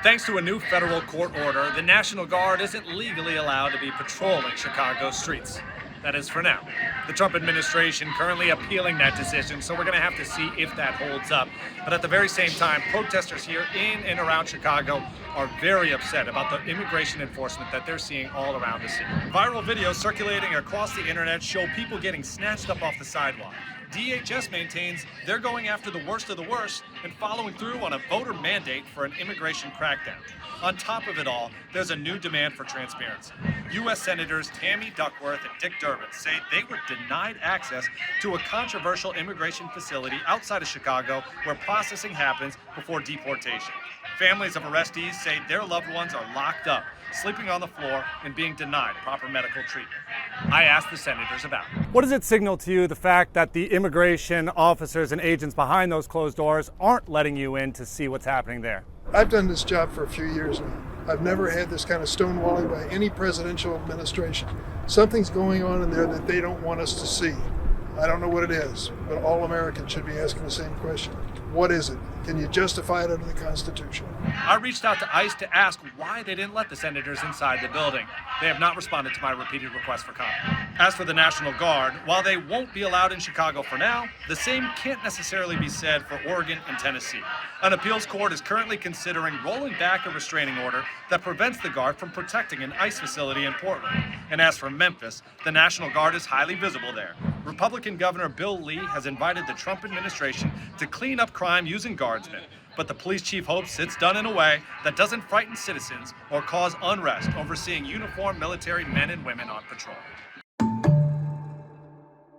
Thanks to a new federal court order, the National Guard isn't legally allowed to be patrolling Chicago's streets. That is for now. The Trump administration currently appealing that decision, so we're going to have to see if that holds up. But at the very same time, protesters here in and around Chicago are very upset about the immigration enforcement that they're seeing all around the city. Viral videos circulating across the internet show people getting snatched up off the sidewalk. DHS maintains they're going after the worst of the worst and following through on a voter mandate for an immigration crackdown. On top of it all, there's a new demand for transparency. U.S. Senators Tammy, Duckworth, and Dick Durbin say they were denied access to a controversial immigration facility outside of Chicago where processing happens before deportation. Families of arrestees say their loved ones are locked up, sleeping on the floor, and being denied proper medical treatment. I asked the senators about it. What does it signal to you, the fact that the immigration officers and agents behind those closed doors aren't letting you in to see what's happening there? I've done this job for a few years now. I've never had this kind of stonewalling by any presidential administration. Something's going on in there that they don't want us to see. I don't know what it is, but all Americans should be asking the same question. What is it? Can you justify it under the Constitution? I reached out to ICE to ask why they didn't let the senators inside the building. They have not responded to my repeated request for comment. As for the National Guard, while they won't be allowed in Chicago for now, the same can't necessarily be said for Oregon and Tennessee. An appeals court is currently considering rolling back a restraining order that prevents the Guard from protecting an ICE facility in Portland. And as for Memphis, the National Guard is highly visible there. Republican Governor Bill Lee has invited the Trump administration to clean up crime using guardsmen, but the police chief hopes it's done in a way that doesn't frighten citizens or cause unrest over seeing uniformed military men and women on patrol.